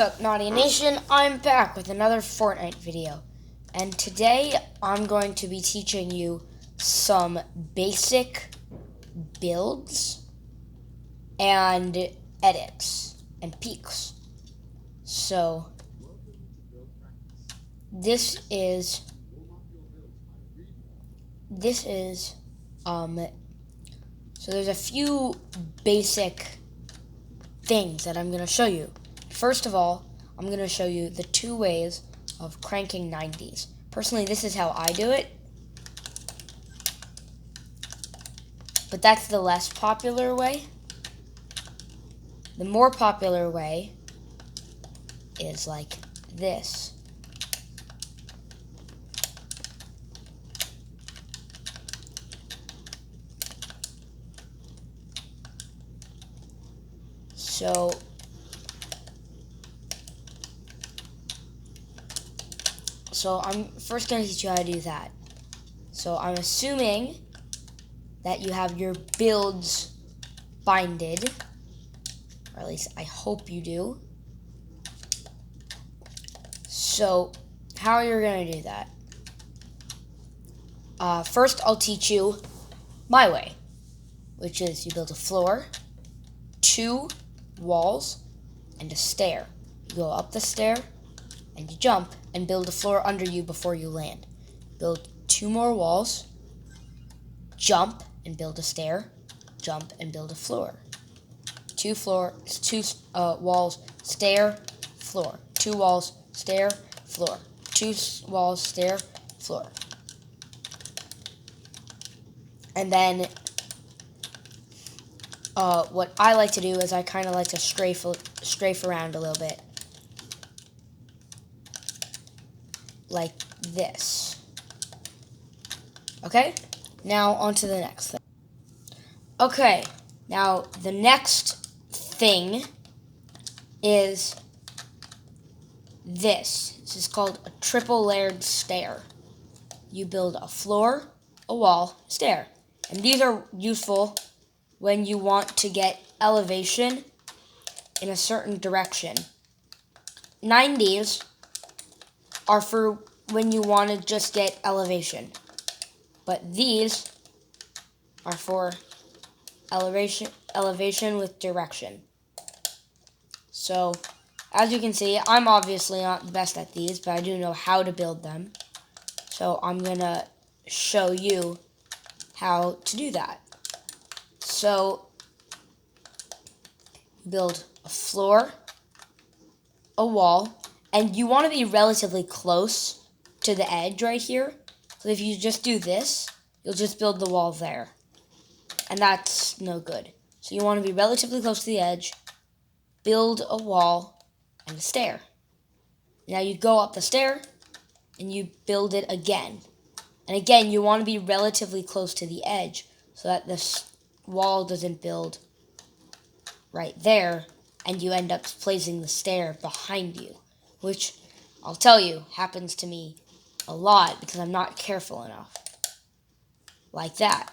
up, Naughty Nation? I'm back with another Fortnite video. And today, I'm going to be teaching you some basic builds and edits and peaks. So, so there's a few basic things that I'm going to show you. First of all, I'm going to show you the 2 ways of cranking 90s. Personally, this is how I do it, but that's the less popular way. The more popular way is like this. So I'm first going to teach you how to do that. So I'm assuming that you have your builds binded, or at least I hope you do. So how you're going to do that? First I'll teach you my way, which is you build a floor, 2 walls, and a stair. You go up the stair, and you jump and build a floor under you before you land. Build 2 more walls, jump and build a stair, jump and build a floor. 2 walls, stair, floor. 2 walls, stair, floor. 2 walls, stair, floor. And then what I like to do is I kind of like to strafe around a little bit. Like this. Okay? Now on to the next thing. Okay, now the next thing is this. This is called a triple layered stair. You build a floor, a wall, a stair. And these are useful when you want to get elevation in a certain direction. 90s are for when you want to just get elevation. But these are for elevation with direction. So, as you can see, I'm obviously not the best at these, but I do know how to build them. So, I'm going to show you how to do that. So, build a floor, a wall, and you want to be relatively close to the edge right here. So if you just do this, you'll just build the wall there. And that's no good. So you want to be relatively close to the edge, build a wall, and a stair. Now you go up the stair, and you build it again. And again, you want to be relatively close to the edge so that this wall doesn't build right there, and you end up placing the stair behind you, which I'll tell you happens to me a lot because I'm not careful enough. Like that.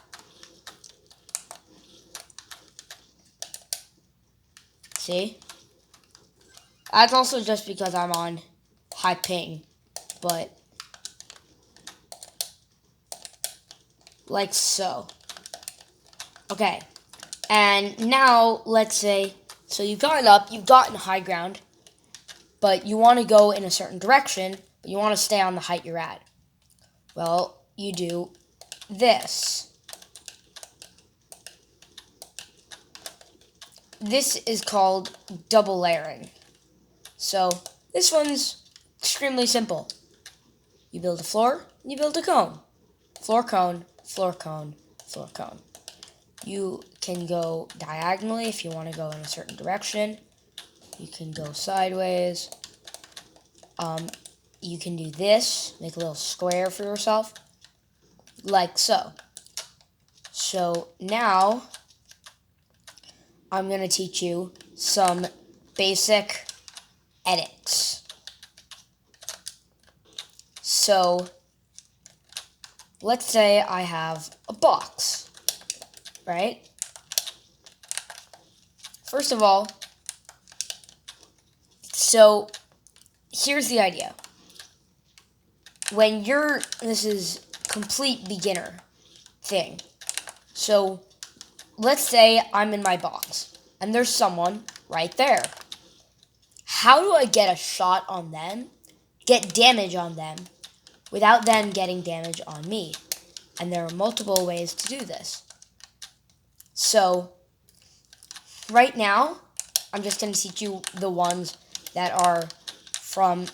See? That's also just because I'm on high ping, but like so. Okay. And now, let's say, so you've gotten up, you've gotten high ground, but you want to go in a certain direction, but you want to stay on the height you're at. Well, you do this. This is called double layering. So, this one's extremely simple. You build a floor, and you build a cone. Floor, cone, floor, cone, floor, cone. You can go diagonally if you want to go in a certain direction. You can go sideways. You can do this, make a little square for yourself, like so. So now, I'm going to teach you some basic edits. So, let's say I have a box, right? First of all, So here's the idea. This is complete beginner thing. So let's say I'm in my box and there's someone right there. How do I get a shot on them, get damage on them, without them getting damage on me? And there are multiple ways to do this. So right now, I'm just going to teach you the ones that are from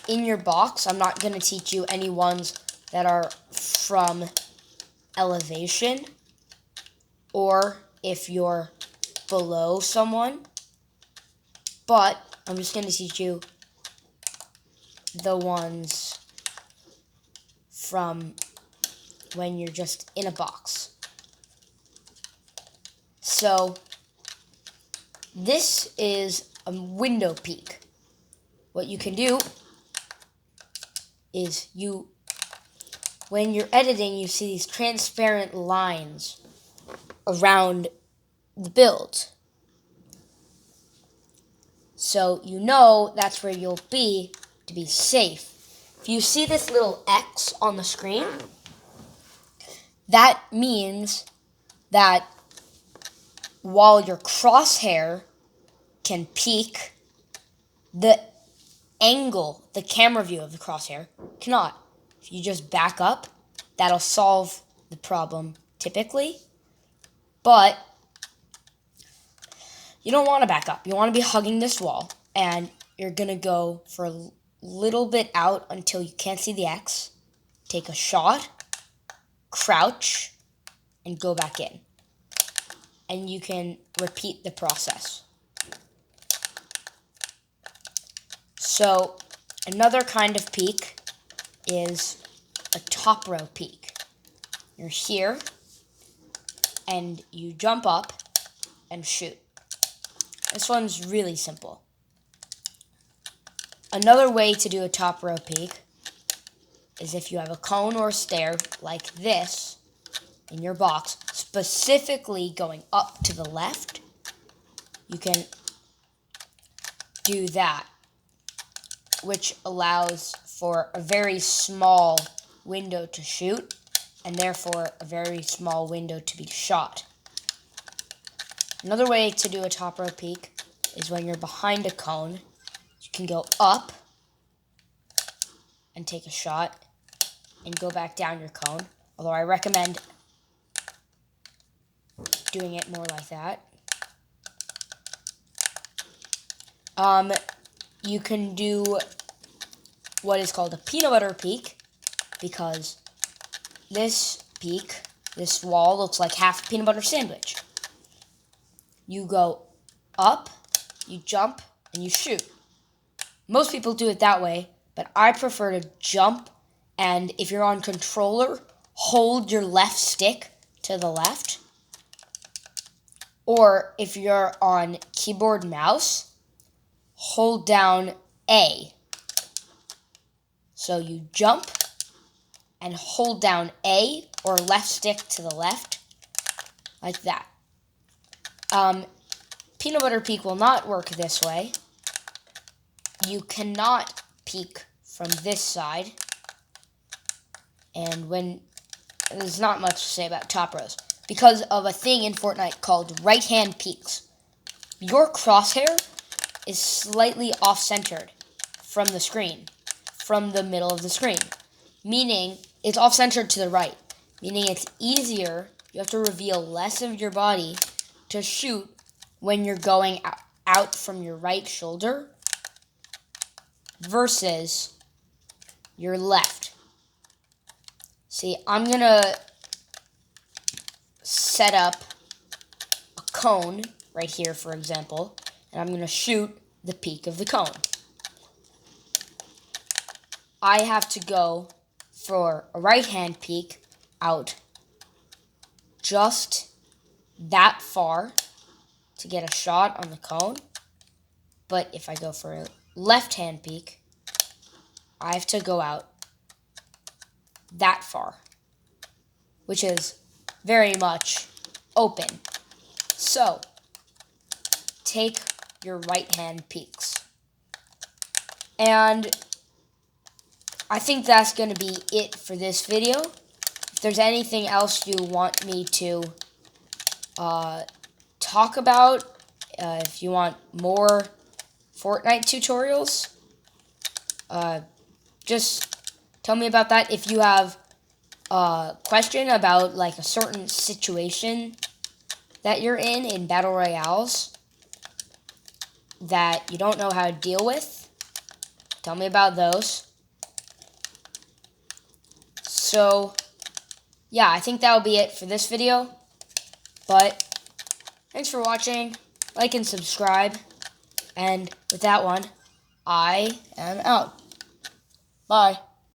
in your box. I'm not going to teach you any ones that are from elevation, or if you're below someone. But I'm just going to teach you the ones from when you're just in a box. So this is a window peek. What you can do is when you're editing, you see these transparent lines around the build. So you know that's where you'll be to be safe. If you see this little X on the screen, that means that while your crosshair can peek, the angle, the camera view of the crosshair cannot. If you just back up, that'll solve the problem typically. But you don't want to back up. You want to be hugging this wall, and you're going to go for a little bit out until you can't see the X. Take a shot, crouch, and go back in. And you can repeat the process. So another kind of peek is a top row peek. You're here, and you jump up and shoot. This one's really simple. Another way to do a top row peek is if you have a cone or a stair like this in your box, specifically going up to the left, you can do that, which allows for a very small window to shoot, and therefore a very small window to be shot. Another way to do a top row peek is when you're behind a cone. You can go up and take a shot and go back down your cone, although I recommend doing it more like that. You can do what is called a peanut butter peek, because this peek, this wall, looks like half a peanut butter sandwich. You go up, you jump, and you shoot. Most people do it that way, but I prefer to jump, and if you're on controller, hold your left stick to the left. Or if you're on keyboard mouse, hold down A. So you jump and hold down A or left stick to the left, like that. Peanut butter peek will not work this way. You cannot peek from this side. And there's not much to say about top rows, because of a thing in Fortnite called right-hand peeks. Your crosshair is slightly off-centered from the screen, from the middle of the screen, meaning it's off-centered to the right, meaning it's easier, you have to reveal less of your body to shoot when you're going out from your right shoulder versus your left. See, I'm going to set up a cone right here, for example, and I'm going to shoot the peak of the cone. I have to go for a right-hand peek out just that far to get a shot on the cone. But if I go for a left-hand peek, I have to go out that far, which is very much open. So, take your right-hand peeks. And I think that's going to be it for this video. If there's anything else you want me to talk about, if you want more Fortnite tutorials, just tell me about that. If you have a question about like a certain situation that you're in Battle Royales that you don't know how to deal with, tell me about those. So, yeah, I think that'll be it for this video. But, thanks for watching. Like and subscribe. And with that one, I am out. Bye.